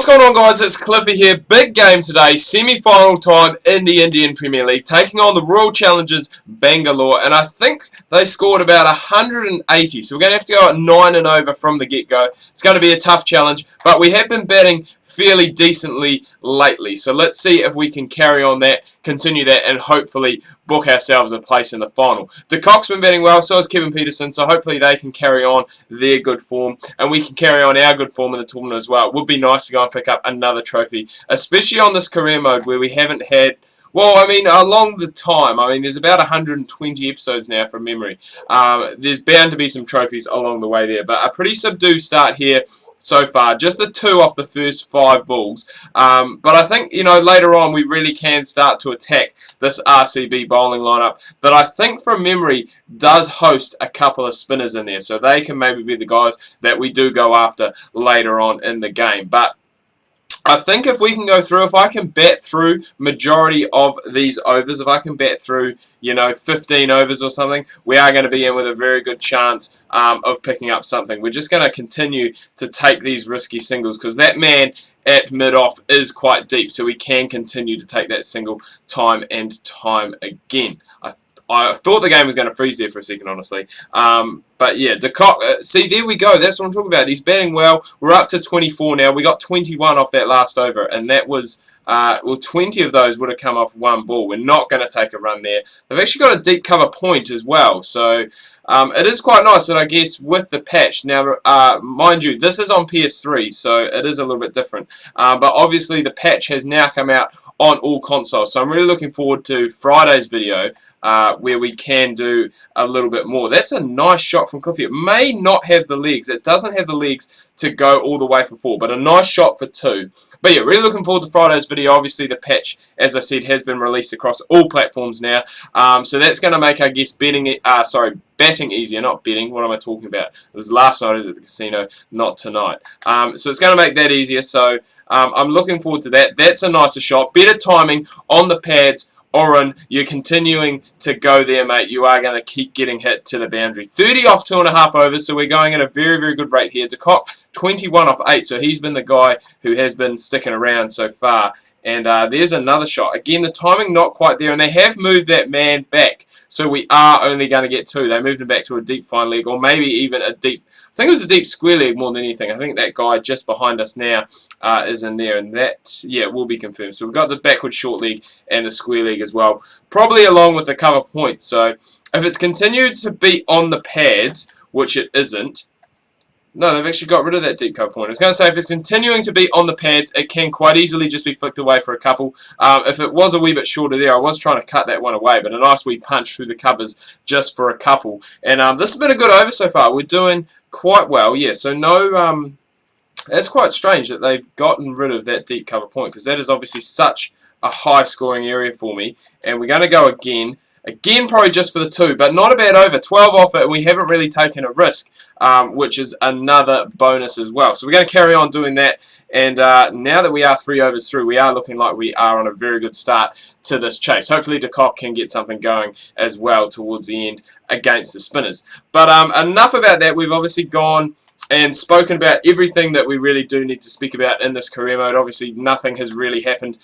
What's going on, guys? It's Cliffy here. Big game today, semi-final time in the Indian Premier League, taking on the Royal Challengers Bangalore, and I think they scored about 180, so we're going to have to go at 9 and over from the get-go. It's going to be a tough challenge, but we have been batting fairly decently lately, so let's see if we can carry on that, continue that, and hopefully book ourselves a place in the final. De Kock's been batting well, so has Kevin Peterson, so hopefully they can carry on their good form, and we can carry on our good form in the tournament as well. It would be nice to go and pick up another trophy, especially on this career mode where we haven't had, well, I mean, along the time, I mean, there's about 120 episodes now from memory. There's bound to be some trophies along the way there, but a pretty subdued start here so far. Just the 2 off the first 5 balls. But I think, you know, later on we really can start to attack this RCB bowling lineup that I think from memory does host a couple of spinners in there. So they can maybe be the guys that we do go after later on in the game. But I think if we can go through, if I can bat through majority of these overs, if I can bat through, you know, 15 overs or something, we are going to be in with a very good chance of picking up something. We're just going to continue to take these risky singles because that man at mid-off is quite deep, so we can continue to take that single time and time again. I thought the game was going to freeze there for a second, honestly. But yeah, De Kock, see, there we go. That's what I'm talking about. He's batting well. We're up to 24 now. We got 21 off that last over, and that was, well, 20 of those would have come off 1 ball. We're not going to take a run there. They've actually got a deep cover point as well, so it is quite nice that I guess with the patch. Now, mind you, this is on PS3, so it is a little bit different. But obviously, the patch has now come out on all consoles, so I'm really looking forward to Friday's video, where we can do a little bit more. That's a nice shot from Cliffy. It may not have the legs. It doesn't have the legs to go all the way for 4, but a nice shot for 2. But yeah, really looking forward to Friday's video. Obviously, the patch, as I said, has been released across all platforms now. So that's going to make, I guess, batting easier, not betting. What am I talking about? It was last night, is at the casino, not tonight. So it's going to make that easier. So I'm looking forward to that. That's a nicer shot. Better timing on the pads. Oren, you're continuing to go there, mate. You are going to keep getting hit to the boundary. 30 off 2.5 overs, so we're going at a very, very good rate here. De Kock, 21 off 8, so he's been the guy who has been sticking around so far. And there's another shot. Again, the timing not quite there, and they have moved that man back, so we are only going to get 2. They moved him back to a deep fine leg, or maybe even a deep, I think it was a deep square leg more than anything. I think that guy just behind us now is in there, and that, yeah, will be confirmed. So we've got the backward short leg and the square leg as well, probably along with the cover point. So if it's continued to be on the pads, which it isn't, no, they've actually got rid of that deep cover point. I was going to say, if it's continuing to be on the pads, it can quite easily just be flicked away for a couple. If it was a wee bit shorter there, I was trying to cut that one away, but a nice wee punch through the covers just for a couple. And this has been a good over so far. We're doing quite well, yeah. So no, that's quite strange that they've gotten rid of that deep cover point, because that is obviously such a high scoring area for me. And we're going to go again. Again, probably just for the 2, but not a bad over. 12 off it, and we haven't really taken a risk, which is another bonus as well. So we're going to carry on doing that, and now that we are 3 overs through, we are looking like we are on a very good start to this chase. Hopefully De Kock can get something going as well towards the end against the spinners. But enough about that. We've obviously gone and spoken about everything that we really do need to speak about in this career mode. Obviously, nothing has really happened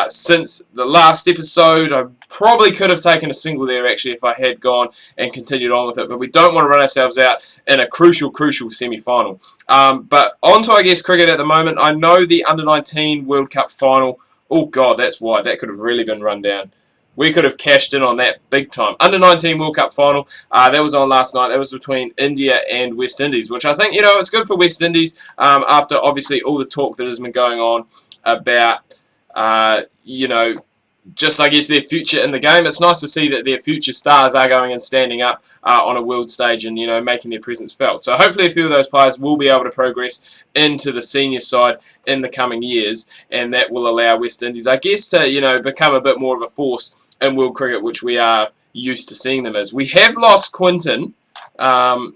since the last episode. I probably could have taken a single there, actually, if I had gone and continued on with it. But we don't want to run ourselves out in a crucial semi-final. But on to, I guess, cricket at the moment. I know the Under-19 World Cup final. Oh, God, that's wide. That could have really been run down. We could have cashed in on that big time. Under-19 World Cup final, that was on last night. That was between India and West Indies, which I think, you know, it's good for West Indies after, obviously, all the talk that has been going on about, you know, just, I guess, their future in the game. It's nice to see that their future stars are going and standing up on a world stage and, you know, making their presence felt. So hopefully a few of those players will be able to progress into the senior side in the coming years, and that will allow West Indies, I guess, to, you know, become a bit more of a force in world cricket, which we are used to seeing them as. We have lost Quinton. That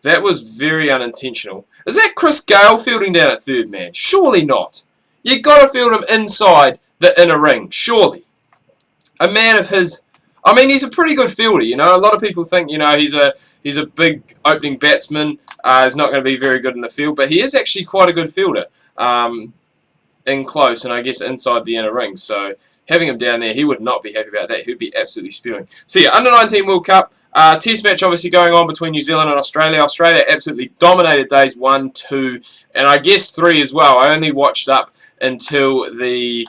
was very unintentional. Is that Chris Gale fielding down at third, man? Surely not. You've got to field him inside the inner ring, surely. A man of his... I mean, he's a pretty good fielder, you know. A lot of people think, you know, he's a big opening batsman. is not going to be very good in the field, but he is actually quite a good fielder in close and I guess inside the inner ring. So having him down there, he would not be happy about that. He'd be absolutely spewing. So yeah, Under-19 World Cup. Test match obviously going on between New Zealand and Australia. Australia absolutely dominated days 1, 2, and I guess 3 as well. I only watched up until the...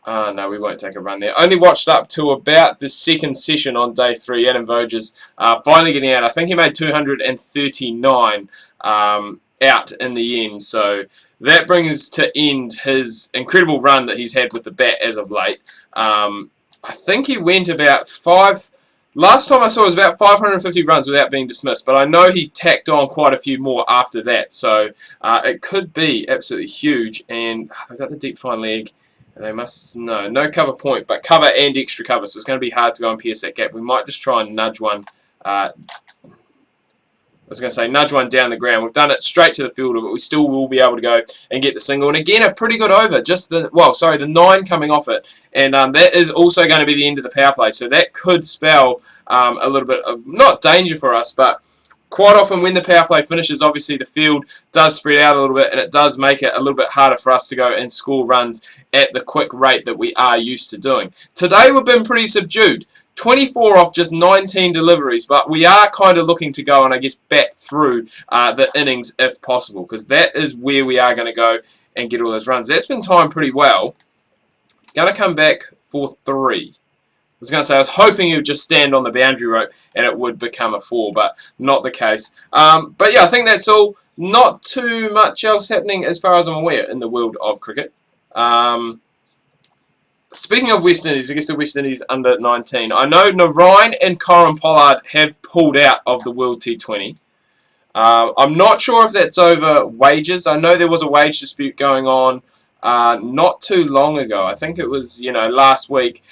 no, we won't take a run there. Only watched up to about the second session on day 3. Adam Voges finally getting out. I think he made 239 out in the end. So that brings to end his incredible run that he's had with the bat as of late. I think he went about 5... Last time I saw it was about 550 runs without being dismissed, but I know he tacked on quite a few more after that, so it could be absolutely huge. And they've got the deep fine leg, and they must, no cover point, but cover and extra cover, so it's going to be hard to go and pierce that gap. We might just try and nudge one, nudge one down the ground. We've done it straight to the fielder, but we still will be able to go and get the single. And again, a pretty good over. Just the 9 coming off it. And that is also going to be the end of the power play. So that could spell a little bit of, not danger for us, but quite often when the power play finishes, obviously the field does spread out a little bit, and it does make it a little bit harder for us to go and score runs at the quick rate that we are used to doing. Today we've been pretty subdued. 24 off just 19 deliveries, but we are kind of looking to go and I guess bat through the innings if possible, because that is where we are going to go and get all those runs. That's been timed pretty well. Going to come back for 3. I was going to say I was hoping he would just stand on the boundary rope and it would become a 4, but not the case. But yeah, I think that's all. Not too much else happening as far as I'm aware in the world of cricket. Speaking of West Indies, I guess the West Indies under 19. I know Narine and Corin Pollard have pulled out of the World T20. I'm not sure if that's over wages. I know there was a wage dispute going on not too long ago. I think it was, last week.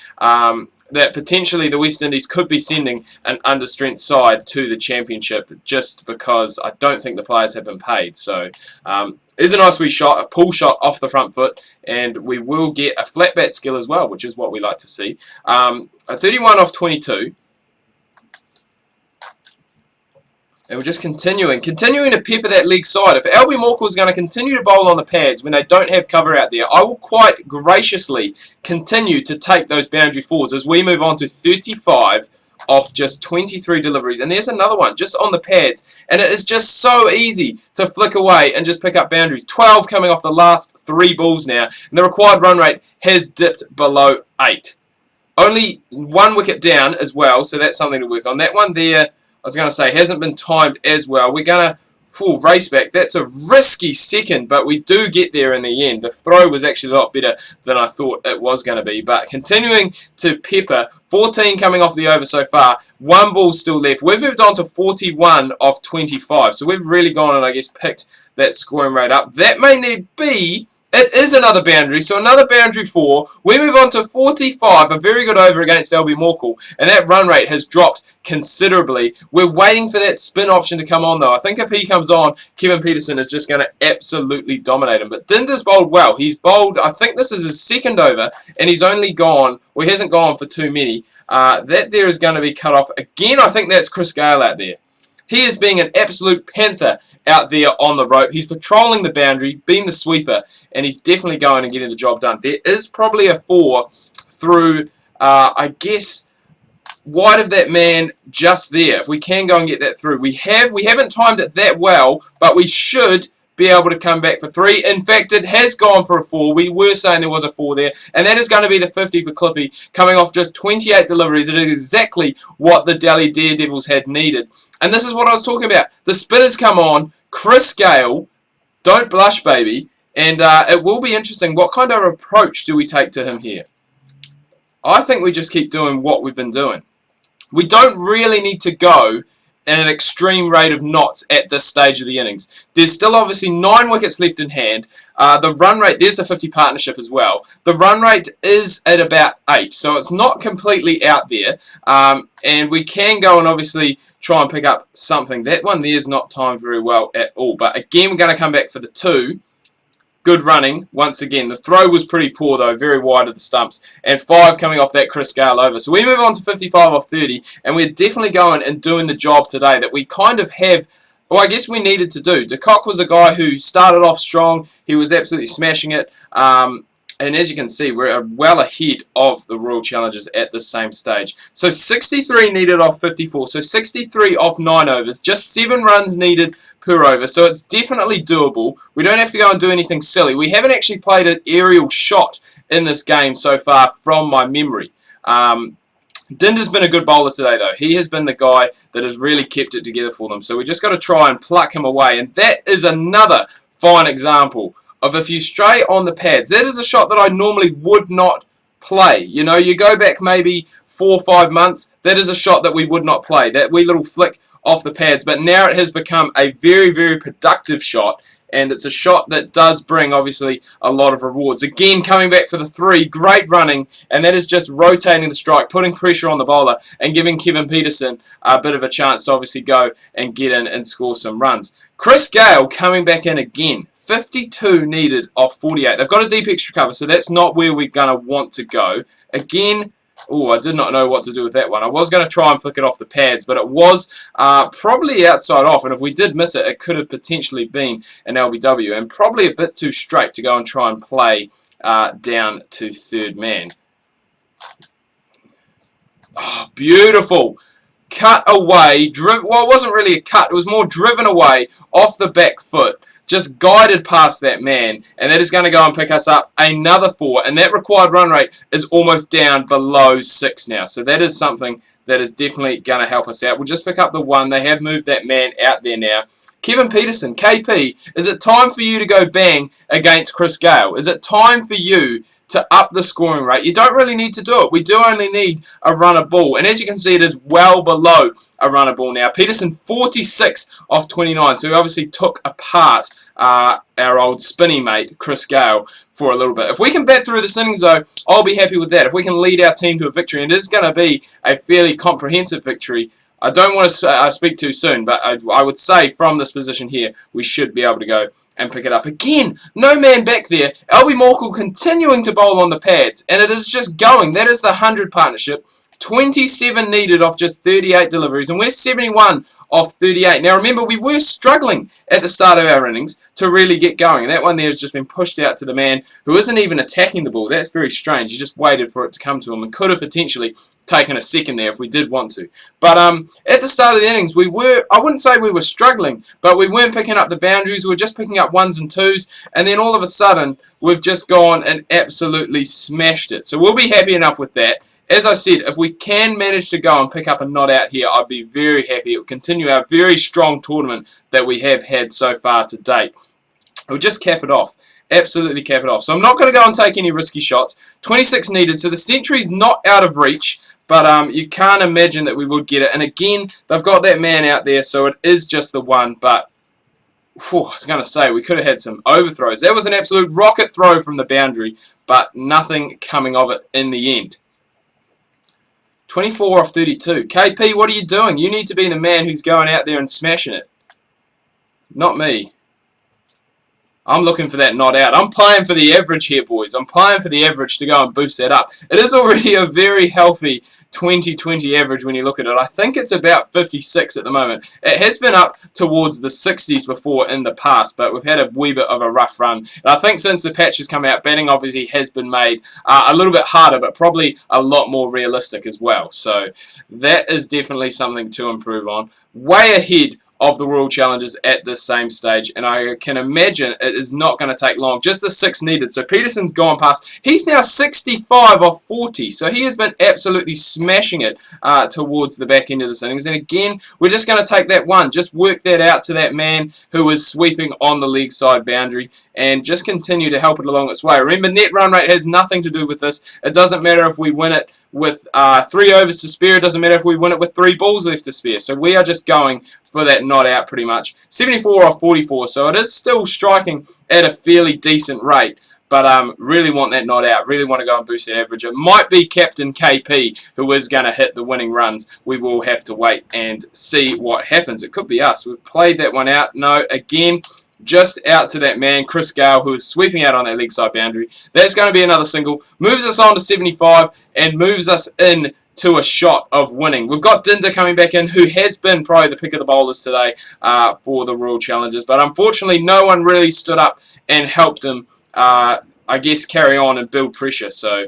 That potentially the West Indies could be sending an understrength side to the championship just because I don't think the players have been paid. So is a nice wee shot, a pull shot off the front foot, and we will get a flat bat skill as well, which is what we like to see. A 31 off 22. And we're just continuing to pepper that leg side. If Albie Morkel is going to continue to bowl on the pads when they don't have cover out there, I will quite graciously continue to take those boundary fours as we move on to 35 off just 23 deliveries. And there's another one just on the pads. And it is just so easy to flick away and just pick up boundaries. 12 coming off the last 3 balls now. And the required run rate has dipped below 8. Only 1 wicket down as well, so that's something to work on. That one there, I was going to say, hasn't been timed as well. We're going to race back. That's a risky second, but we do get there in the end. The throw was actually a lot better than I thought it was going to be. But continuing to pepper, 14 coming off the over so far. 1 ball still left. We've moved on to 41 off 25. So we've really gone and, I guess, picked that scoring rate up. That may need be... It is another boundary, so another boundary 4. We move on to 45, a very good over against Albie Morkel, and that run rate has dropped considerably. We're waiting for that spin option to come on, though. I think if he comes on, Kevin Peterson is just going to absolutely dominate him. But Dinder's bowled well. He's bowled, I think this is his second over, and he's only gone, well, he hasn't gone for too many. That there is going to be cut off. Again, I think that's Chris Gale out there. He is being an absolute panther out there on the rope. He's patrolling the boundary, being the sweeper, and he's definitely going and getting the job done. There is probably a 4 through, I guess, wide of that man just there. If we can go and get that through. We haven't timed it that well, but we should be able to come back for 3. In fact, it has gone for a 4. We were saying there was a 4 there, and that is going to be the 50 for Cliffy, coming off just 28 deliveries. It is exactly what the Delhi Daredevils had needed. And this is what I was talking about. The spinners come on. Chris Gale, don't blush, baby. And it will be interesting. What kind of approach do we take to him here? I think we just keep doing what we've been doing. We don't really need to go at an extreme rate of knots at this stage of the innings. There's still obviously 9 wickets left in hand. The run rate, there's the 50 partnership as well. The run rate is at about 8, so it's not completely out there. And we can go and obviously try and pick up something. That one there is not timed very well at all. But again, we're going to come back for the 2. Good running, once again. The throw was pretty poor, though, very wide of the stumps. And 5 coming off that Chris Gale over. So we move on to 55 off 30, and we're definitely going and doing the job today that we kind of have I guess we needed to do. De Kock was a guy who started off strong. He was absolutely smashing it. And as you can see, we're well ahead of the Royal Challengers at this same stage. So 63 needed off 54. So 63 off 9 overs. Just 7 runs needed per over. So it's definitely doable. We don't have to go and do anything silly. We haven't actually played an aerial shot in this game so far from my memory. Dinder's been a good bowler today, though. He has been the guy that has really kept it together for them. So we just got to try and pluck him away. And that is another fine example of if you stray on the pads. That is a shot that I normally would not play. You know, you go back maybe 4 or 5 months, that is a shot that we would not play. That wee little flick off the pads. But now it has become a very, very productive shot. And it's a shot that does bring, obviously, a lot of rewards. Again, coming back for the 3, great running, and that is just rotating the strike, putting pressure on the bowler, and giving Kevin Peterson a bit of a chance to obviously go and get in and score some runs. Chris Gayle coming back in again. 52 needed off 48. They've got a deep extra cover, so that's not where we're going to want to go. Again, I did not know what to do with that one. I was going to try and flick it off the pads, but it was probably outside off, and if we did miss it, it could have potentially been an LBW, and probably a bit too straight to go and try and play down to third man. Oh, beautiful. Cut away. Well, it wasn't really a cut. It was more driven away off the back foot. Just guided past that man, and that is going to go and pick us up another 4, and that required run rate is almost down below 6 now, so that is something that is definitely going to help us out. We'll just pick up the 1. They have moved that man out there now. Kevin Peterson, KP, is it time for you to go bang against Chris Gayle? Is it time for you to up the scoring rate? You don't really need to do it. We do only need a runner ball, and as you can see, it is well below a runner ball now. Peterson 46 off 29, so he obviously took apart our old spinny mate Chris Gayle for a little bit. If we can bat through this innings, though, I'll be happy with that. If we can lead our team to a victory, and it is going to be a fairly comprehensive victory. I don't want to speak too soon, but I would say from this position here, we should be able to go and pick it up. Again, no man back there. Albie Morkel continuing to bowl on the pads, and it is just going. That is the 100 partnership. 27 needed off just 38 deliveries, and we're 71 off 38. Now remember, we were struggling at the start of our innings to really get going, and that one there has just been pushed out to the man who isn't even attacking the ball. That's very strange. He just waited for it to come to him and could have potentially taken a second there if we did want to. But at the start of the innings, we were, I wouldn't say we were struggling, but we weren't picking up the boundaries. We were just picking up 1s and 2s, and then all of a sudden, we've just gone and absolutely smashed it. So we'll be happy enough with that. As I said, if we can manage to go and pick up a not out here, I'd be very happy. It will continue our very strong tournament that we have had so far to date. We'll just cap it off. Absolutely cap it off. So I'm not going to go and take any risky shots. 26 needed, so the century's not out of reach, but you can't imagine that we would get it. And again, they've got that man out there, so it is just the 1, but I was going to say, we could have had some overthrows. That was an absolute rocket throw from the boundary, but nothing coming of it in the end. 24 off 32. KP, what are you doing? You need to be the man who's going out there and smashing it. Not me. I'm looking for that not out. I'm playing for the average here, boys. I'm playing for the average to go and boost that up. It is already a very healthy 20-20 average when you look at it. I think it's about 56 at the moment. It has been up towards the 60s before in the past, but we've had a wee bit of a rough run. And I think since the patch has come out, batting obviously has been made a little bit harder, but probably a lot more realistic as well. So that is definitely something to improve on. Way ahead of the Royal Challengers at this same stage, and I can imagine it is not going to take long. Just the 6 needed, so Peterson's gone past. He's now 65 off 40, so he has been absolutely smashing it towards the back end of this innings. And again, we're just going to take that 1, just work that out to that man who is sweeping on the leg side boundary, and just continue to help it along its way. Remember, net run rate has nothing to do with this. It doesn't matter if we win it with 3 overs to spare. It doesn't matter if we win it with 3 balls left to spare. So we are just going for that not out pretty much. 74 off 44, so it is still striking at a fairly decent rate, but really want that not out, really want to go and boost that average. It might be Captain KP who is going to hit the winning runs. We will have to wait and see what happens. It could be us. We've played that one out. No, again, just out to that man, Chris Gayle, who is sweeping out on that leg side boundary. That's going to be another single. Moves us on to 75 and moves us in to a shot of winning. We've got Dinda coming back in, who has been probably the pick of the bowlers today for the Royal Challengers, but unfortunately no one really stood up and helped him, I guess, carry on and build pressure. So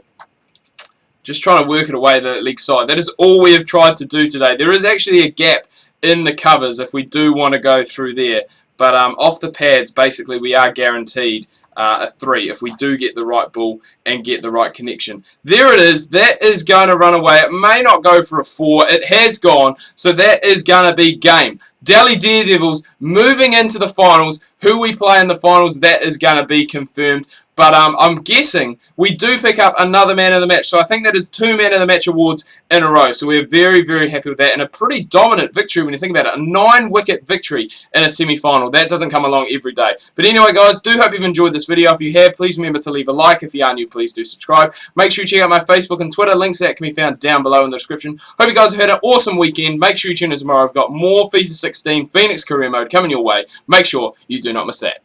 just trying to work it away the leg side. That is all we have tried to do today. There is actually a gap in the covers if we do want to go through there, but off the pads, basically, we are guaranteed a 3 if we do get the right ball and get the right connection. There it is. That is going to run away. It may not go for a 4. It has gone, so that is going to be game. Delhi Daredevils moving into the finals. Who we play in the finals, that is going to be confirmed. But I'm guessing we do pick up another man of the match. So I think that is 2 man of the match awards in a row. So we're very, very happy with that. And a pretty dominant victory when you think about it. A 9-wicket victory in a semi-final. That doesn't come along every day. But anyway, guys, do hope you've enjoyed this video. If you have, please remember to leave a like. If you are new, please do subscribe. Make sure you check out my Facebook and Twitter. Links to that can be found down below in the description. Hope you guys have had an awesome weekend. Make sure you tune in tomorrow. I've got more FIFA 16 Phoenix Career Mode coming your way. Make sure you do not miss that.